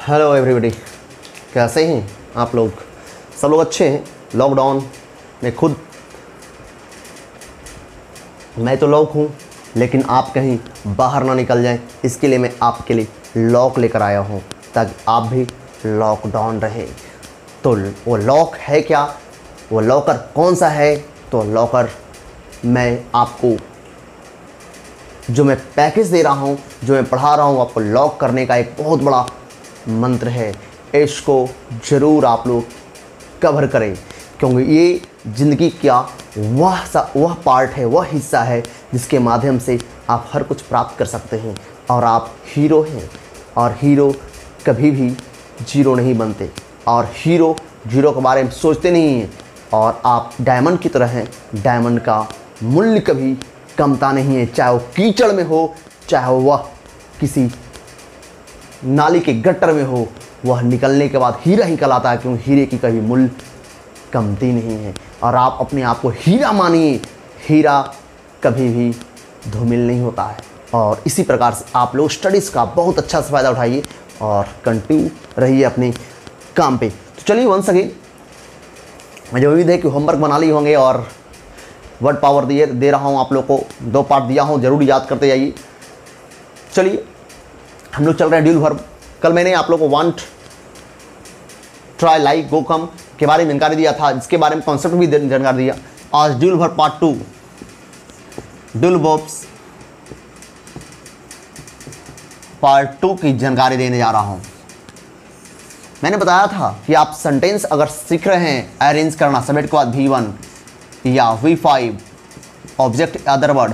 Hello everybody, कैसे हैं आप लोग? सब लोग अच्छे हैं। लॉकडाउन में खुद मैं तो लॉक हूँ, लेकिन आप कहीं बाहर ना निकल जाएं, इसके लिए मैं आपके लिए लॉक लेकर आया हूँ ताकि आप भी लॉकडाउन रहे। तो वो लॉक है क्या, वो लॉकर कौन सा है? तो लॉकर मैं आपको जो मैं पैकेज दे रहा हूँ, जो मैं पढ़ा रहा हूँ, आपको लॉक करने का एक बहुत बड़ा मंत्र है। इसको ज़रूर आप लोग कवर करें, क्योंकि ये ज़िंदगी का वह पार्ट है, वह हिस्सा है जिसके माध्यम से आप हर कुछ प्राप्त कर सकते हैं। और आप हीरो हैं, और हीरो कभी भी जीरो नहीं बनते, और हीरो जीरो के बारे में सोचते नहीं हैं। और आप डायमंड की तरह हैं, डायमंड का मूल्य कभी कमता नहीं है, चाहे वो कीचड़ में हो, चाहे वह किसी नाली के गट्टर में हो, वह निकलने के बाद हीरा ही कहलाता है, क्योंकि हीरे की कभी मूल्य कमती नहीं है। और आप अपने आप को हीरा मानिए, हीरा कभी भी धूमिल नहीं होता है। और इसी प्रकार से आप लोग स्टडीज़ का बहुत अच्छा से फ़ायदा उठाइए और कंटिन्यू रहिए अपने काम पे। तो चलिए वंस अगेन, मुझे उम्मीद है कि होमवर्क बना लिए होंगे और वर्ड पावर दे रहा हूँ आप लोग को, 2 पार्ट दिया हूँ, ज़रूर याद करते जाइए। चलिए हम लोग चल रहे हैं ड्यूल वर्ब। कल मैंने आप लोग को वांट, ट्राई, लाइक, गो, कम के बारे में जानकारी दिया था, जिसके बारे में कॉन्सेप्ट भी जानकारी दिया। आज dual verb part 2, dual verbs part 2 की जानकारी देने जा रहा हूँ। मैंने बताया था कि आप सेंटेंस अगर सीख रहे हैं अरेंज करना, सब्जेक्ट के बाद V1 या V5, object other word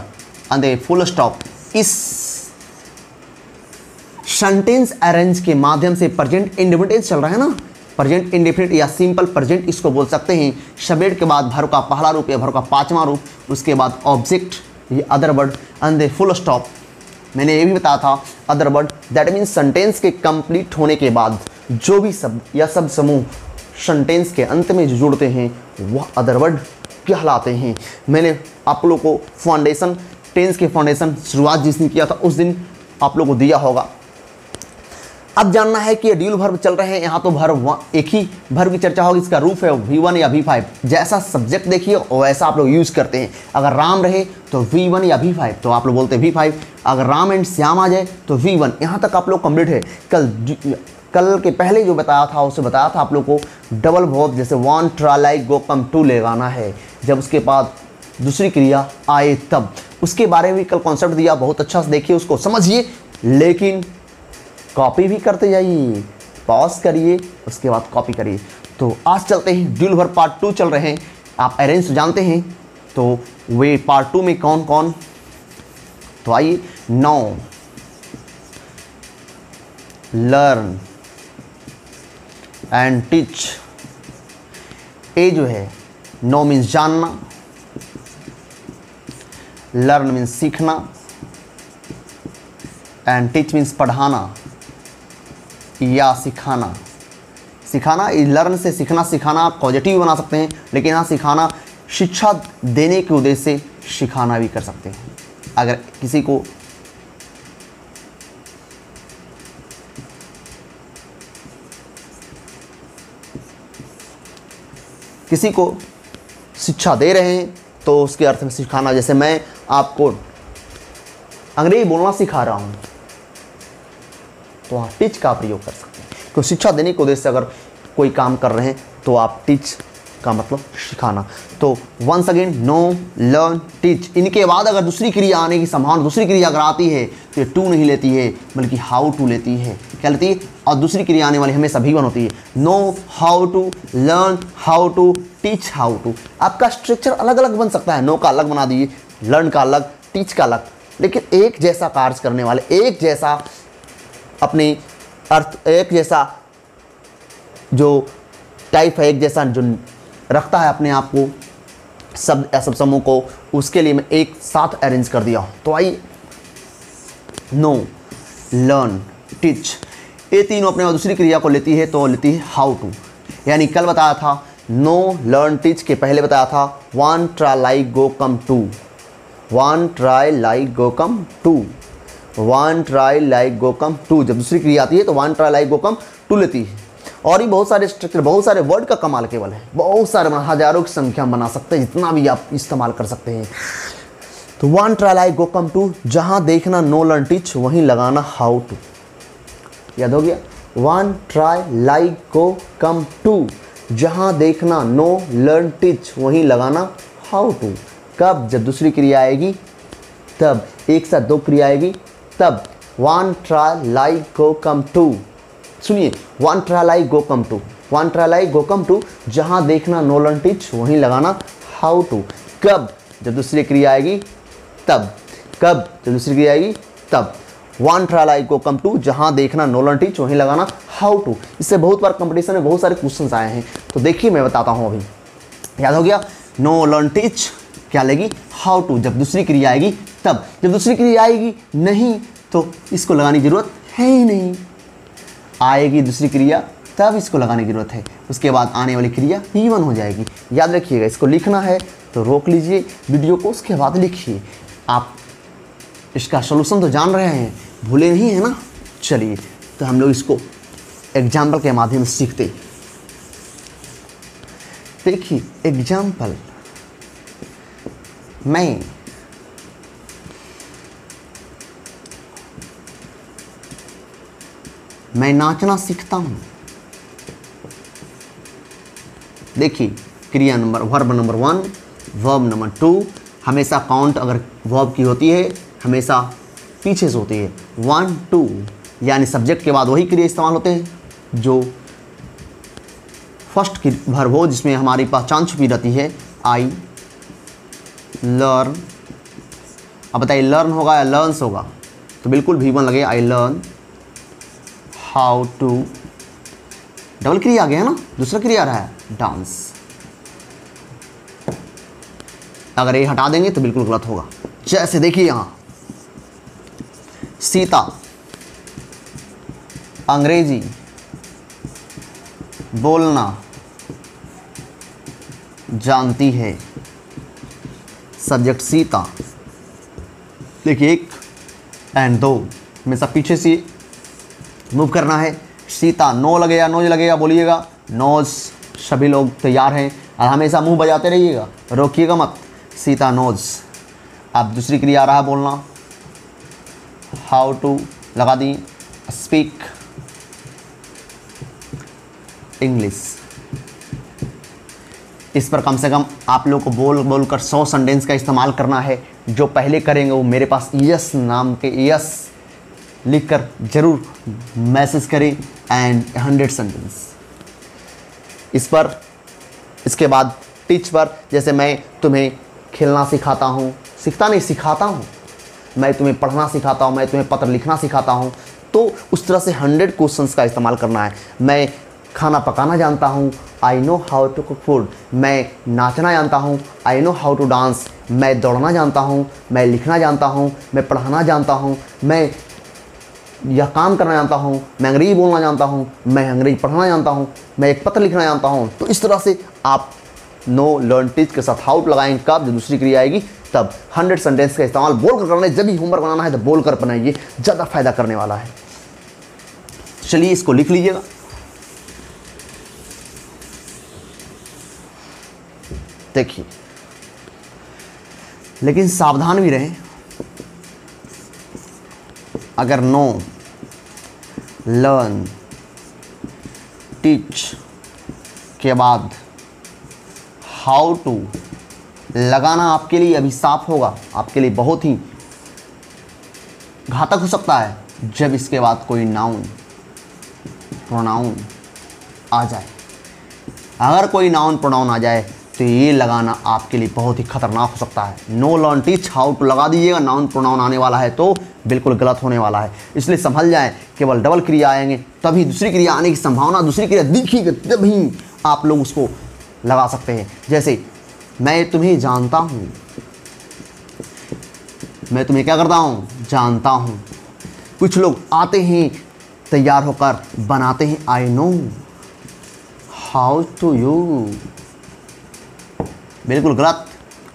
and full stop, इस सेंटेंस अरेंज के माध्यम से प्रेजेंट इंडेफिनिट चल रहा है ना, प्रेजेंट इंडेफिनिट या सिंपल प्रेजेंट इसको बोल सकते हैं। सब्जेक्ट के बाद वर्ब का पहला रूप या वर्ब का 5वां रूप, उसके बाद ऑब्जेक्ट या other word and full stop. मैंने ये भी बताया था other word that means sentence के कंप्लीट होने के बाद जो भी शब्द या शब्द समूह सेंटेंस के अंत में जो जुड़ते हैं वह अदर वर्ड कहलाते हैं। मैंने आप लोगों को फाउंडेशन, टेंस के फाउंडेशन शुरुआत जिस दिन किया था उस दिन आप लोगों को दिया होगा। अब जानना है कि ये ड्यूल वर्ब चल रहे हैं, यहाँ तो वर्ब एक ही वर्ब की चर्चा होगी, इसका रूप है V1 या V5। जैसा सब्जेक्ट देखिए वैसा आप लोग यूज़ करते हैं। अगर राम रहे तो V1 या V5, तो आप लोग बोलते हैं V5। अगर राम एंड श्याम आ जाए तो V1। यहाँ तक आप लोग कंप्लीट है। कल के पहले जो बताया था उसे बताया था आप लोग को डबल वर्ब, जैसे want, try, like, go, come, to लगाना है जब उसके बाद दूसरी क्रिया आए तब। उसके बारे में कल कॉन्सेप्ट दिया, बहुत अच्छा से देखिए, उसको समझिए, लेकिन कॉपी भी करते जाइए, पॉज करिए, उसके बाद कॉपी करिए। तो आज चलते हैं ड्यूल वर्ब पार्ट 2 चल रहे हैं। आप अरेंज जानते हैं, तो वे पार्ट 2 में कौन कौन, तो आइए। Know, learn and teach. ए जो है, नो मीन्स जानना, लर्न मीन्स सीखना, एंड टीच मीन्स पढ़ाना या सिखाना। सिखाना, लर्न से सीखना, सिखाना पॉजिटिव बना सकते हैं, लेकिन यहाँ सिखाना शिक्षा देने के उद्देश्य से सिखाना भी कर सकते हैं। अगर किसी को शिक्षा दे रहे हैं तो उसके अर्थ में सिखाना। जैसे मैं आपको अंग्रेजी बोलना सिखा रहा हूँ, तो वहाँ टीच का प्रयोग कर सकते हैं। तो शिक्षा देने के उद्देश्य से अगर कोई काम कर रहे हैं तो आप टीच का मतलब सिखाना। तो once again, know, learn, teach. इनके बाद अगर दूसरी क्रिया आने की संभावना, दूसरी क्रिया अगर आती है तो ये टू नहीं लेती है, बल्कि हाउ टू लेती है। क्या लेती है? और दूसरी क्रिया आने वाली हमेशा V1 होती है। Know, how to, learn, how to, teach, how to. आपका स्ट्रक्चर अलग अलग बन सकता है, नो का अलग बना दीजिए, लर्न का अलग, टीच का अलग, लेकिन एक जैसा कार्य करने वाले, एक जैसा अपने अर्थ, एक जैसा जो टाइप है, एक जैसा जो रखता है अपने आप को, शब्द या शब्द समूह को, उसके लिए मैं एक साथ अरेंज कर दिया। तो आइए, नो, लर्न, टीच, ये तीनों अपने दूसरी क्रिया को लेती है, तो लेती है हाउ टू। यानी कल बताया था नो, लर्न, टीच के पहले बताया था want, try, like, go, come, to. Want, try, like, go, come, to. One try like go come to, जब दूसरी क्रिया आती है तो want try like go come to लेती है। और ही बहुत सारे स्ट्रक्चर, बहुत सारे वर्ड का कमाल केवल है, बहुत सारे हजारों की संख्या बना सकते हैं, जितना भी आप इस्तेमाल कर सकते हैं। तो want try like go come to, जहाँ देखना नो लर्न टीच वहीं लगाना हाउ टू। याद हो गया? Want try like go come to, जहाँ देखना नो लर्न टीच वहीं लगाना हाउ टू। कब? जब दूसरी क्रिया आएगी तब, एक साथ दो क्रिया आएगी तब। One try like go come to, सुनिए, one try like go come to, one try like go come to, जहाँ देखना नो लर्न टीच वहीं लगाना हाउ टू। कब? जब दूसरी क्रिया आएगी तब। कब? जब दूसरी क्रिया आएगी तब। One try like go come to, जहाँ देखना नो लर्न टीच वहीं लगाना हाउ टू। इससे बहुत बार कंपटीशन में बहुत सारे क्वेश्चंस आए हैं, तो देखिए मैं बताता हूँ अभी। याद हो गया? नो लर्न टीच क्या लेगी? How to. जब दूसरी क्रिया आएगी तब। जब दूसरी क्रिया आएगी नहीं तो इसको लगाने की जरूरत है ही नहीं। आएगी दूसरी क्रिया तब इसको लगाने की जरूरत है, उसके बाद आने वाली क्रिया P1 हो जाएगी। याद रखिएगा, इसको लिखना है तो रोक लीजिए वीडियो को, उसके बाद लिखिए। आप इसका सॉल्यूशन तो जान रहे हैं, भूले नहीं है ना? चलिए तो हम लोग इसको एग्जाम्पल के माध्यम से सीखते। देखिए एग्जाम्पल, मैं नाचना सीखता हूँ। देखिए क्रिया number, verb number 1, verb number 2, हमेशा काउंट अगर वर्ब की होती है हमेशा पीछे से होती है, 1 2, यानी सब्जेक्ट के बाद वही क्रिया इस्तेमाल होते हैं जो फर्स्ट की वर्ब हो, जिसमें हमारी पहचान छुपी रहती है। आई लर्न, अब बताइए लर्न होगा या लर्न्स होगा? तो बिल्कुल V1 लगे, I learn how to, double क्रिया आ गया है ना, दूसरा क्रिया आ रहा है डांस। अगर ये हटा देंगे तो बिल्कुल गलत होगा। जैसे देखिए यहां सीता अंग्रेजी बोलना जानती है, सब्जेक्ट सीता। देखिए 1 एंड 2 हमेशा पीछे से मूव करना है। सीता नो लगेगा, नोज लगेगा, बोलिएगा नोज। सभी लोग तैयार हैं और हमेशा मुंह बजाते रहिएगा, रोकिएगा मत। सीता नोज। अब दूसरी क्रिया आ रहा है बोलना, हाउ टू लगा दी, स्पीक इंग्लिश। इस पर कम से कम आप लोग को बोल बोल कर 100 सेंटेंस का इस्तेमाल करना है। जो पहले करेंगे वो मेरे पास यस नाम के यस लिखकर जरूर मैसेज करें एंड 100 सेंटेंस इस पर। इसके बाद टीच पर, जैसे मैं तुम्हें खेलना सिखाता हूँ, सीखता नहीं सिखाता हूँ, मैं तुम्हें पढ़ना सिखाता हूँ, मैं तुम्हें पत्र लिखना सिखाता हूँ, तो उस तरह से 100 क्वेश्चंस का इस्तेमाल करना है। मैं खाना पकाना जानता हूँ, I know how to cook food. मैं नाचना जानता हूँ, I know how to dance. मैं दौड़ना जानता हूँ, मैं लिखना जानता हूँ, मैं पढ़ना जानता हूँ, मैं यह काम करना जानता हूँ, मैं अंग्रेजी बोलना जानता हूँ, मैं अंग्रेजी पढ़ना जानता हूँ, मैं एक पत्र लिखना जानता हूँ। तो इस तरह से आप नो लर्न टीच के साथ हाउ टू लगाएंगे। कब? जब दूसरी क्रिया आएगी तब। 100 सेंटेंस का इस्तेमाल बोल कर करना है। जब भी होमवर्क बनाना है तो बोल कर बनाइए, ज़्यादा फायदा करने वाला है। चलिए इसको लिख लीजिएगा। देखिए, लेकिन सावधान भी रहें। अगर नो लर्न टीच के बाद हाउ टू लगाना आपके लिए अभी साफ होगा, आपके लिए बहुत ही घातक हो सकता है जब इसके बाद कोई नाउन प्रोनाउन आ जाए। अगर कोई नाउन प्रोनाउन आ जाए तो ये लगाना आपके लिए बहुत ही खतरनाक हो सकता है। Know learn teach how to लगा दीजिएगा, नाउन प्रोनाउन आने वाला है तो बिल्कुल गलत होने वाला है। इसलिए संभल जाएं, केवल डबल क्रिया आएंगे तभी दूसरी क्रिया आने की संभावना, दूसरी क्रिया दिखेगी तभी आप लोग उसको लगा सकते हैं। जैसे मैं तुम्हें जानता हूँ, मैं तुम्हें क्या करता हूँ? जानता हूँ। कुछ लोग आते हैं तैयार होकर बनाते हैं I know how to you, बिल्कुल गलत।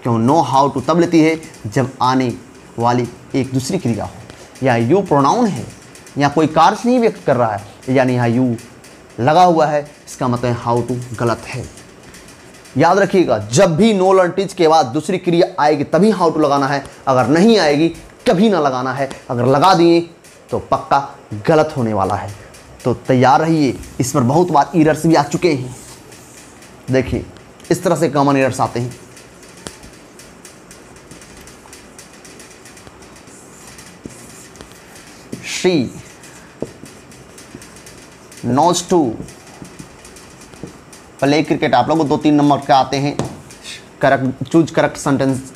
क्यों? नो हाउ टू तब लेती है जब आने वाली एक दूसरी क्रिया हो। यहाँ यू प्रोनाउन है, यहाँ कोई कार्य नहीं व्यक्त कर रहा है, यानी यहाँ यू लगा हुआ है, इसका मतलब हाउ टू गलत है। याद रखिएगा, जब भी नो लर्न टीच के बाद दूसरी क्रिया आएगी तभी हाउ टू लगाना है, अगर नहीं आएगी कभी ना लगाना है। अगर लगा दिए तो पक्का गलत होने वाला है। तो तैयार रहिए, इस पर बहुत बार एरर्स भी आ चुके हैं। देखिए इस तरह से कॉमन एरर्स आते हैं। She knows to play cricket. आप लोग को 2-3 नंबर के आते हैं। Correct, choose correct sentence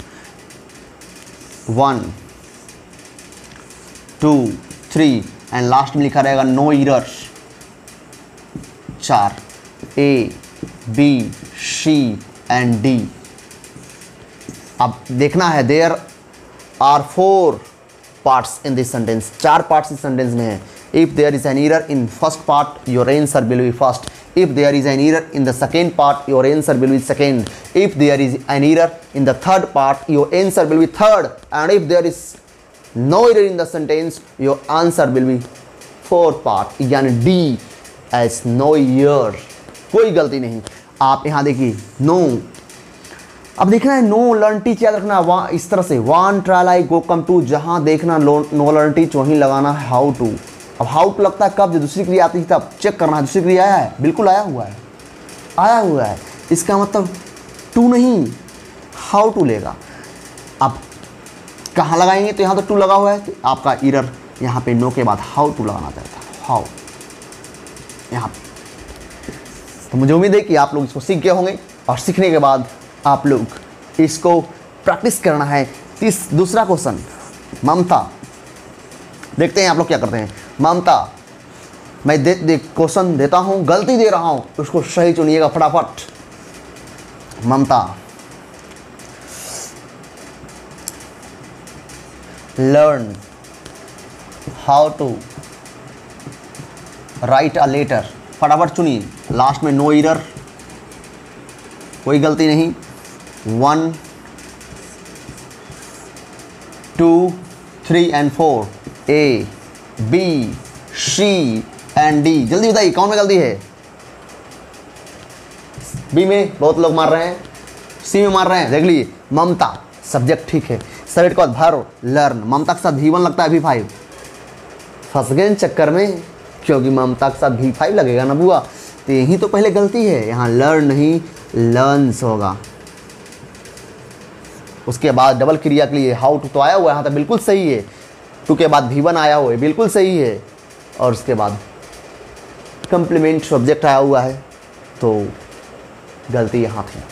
1 2 3 and लास्ट में लिखा रहेगा no error. 4 A B C and D. अब देखना है, there are 4 parts in this sentence. 4 parts इस सेंटेंस में है। If there is an error in first part your answer will be first. If there is an error in the second part, your answer will be second. If there is an error in the third part, your answer will be third. And if there is no error in the sentence, your answer will be fourth part. यानी D as no error, कोई गलती नहीं। आप यहाँ देखिए no। अब देखना है नो लर्न टीच, याद रखना वहाँ इस तरह से 1 trial I go come to, जहाँ देखना नो लर्न टीच वहीं लगाना है हाउ टू। अब हाउ टू लगता है कब, जब दूसरी क्रिया आती है तब चेक करना है दूसरी क्रिया आया है, बिल्कुल आया हुआ है, आया हुआ है, इसका मतलब टू नहीं हाउ टू लेगा। अब कहाँ लगाएंगे, तो यहाँ तो टू लगा हुआ है, तो आपका एरर यहाँ पे नो के बाद हाउ टू लगाना पड़ता है, हाउ यहाँ पे। तो मुझे उम्मीद है कि आप लोग इसको सीख गए होंगे, और सीखने के बाद आप लोग इसको प्रैक्टिस करना है। दूसरा क्वेश्चन ममता, देखते हैं आप लोग क्या करते हैं। ममता, मैं क्वेश्चन देता हूं, गलती दे रहा हूं, उसको सही चुनिएगा फटाफट। Mamta, learn how to write a letter. फटाफट चुनिए, लास्ट में नो एरर, कोई गलती नहीं। 1 2 3 and 4 A B C and D. जल्दी बताइए कौन में गलती है। बी में बहुत लोग मार रहे हैं, सी में मार रहे हैं। देख लीजिए, ममता सब्जेक्ट ठीक है, सब्जेक्ट का भर लर्न, ममता के साथ V1 लगता है V5। फंस गए चक्कर में, क्योंकि ममता के साथ V5 लगेगा ना बुआ, तो यही तो पहले गलती है। यहाँ लर्न नहीं लर्न्स होगा। उसके बाद डबल क्रिया के लिए हाउ टू तो आया हुआ है, यहाँ तो बिल्कुल सही है। टू के बाद V1 आया हुआ है, बिल्कुल सही है। और उसके बाद कंप्लीमेंट सब्जेक्ट आया हुआ है, तो गलती यहाँ थी।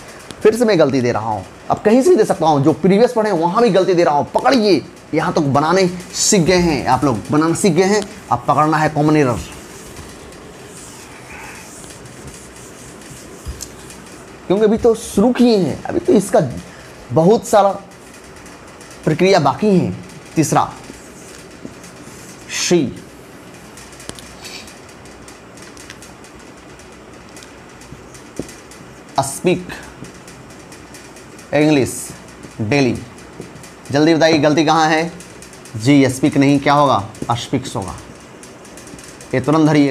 फिर से मैं गलती दे रहा हूँ, अब कहीं से भी दे सकता हूँ, जो प्रीवियस पढ़े वहाँ भी गलती दे रहा हूँ। पकड़िए, यहाँ तक बनाने सीख गए हैं आप लोग, बनाना सीख गए हैं, अब पकड़ना है कॉमन एरर। क्योंकि अभी तो शुरू किए हैं, अभी तो इसका बहुत सारा प्रक्रिया बाकी है। तीसरा शी, स्पीक इंग्लिश डेली। जल्दी बताइए गलती कहाँ है। जी स्पीक नहीं, क्या होगा, स्पीक्स होगा। ये तुरंत धरिए।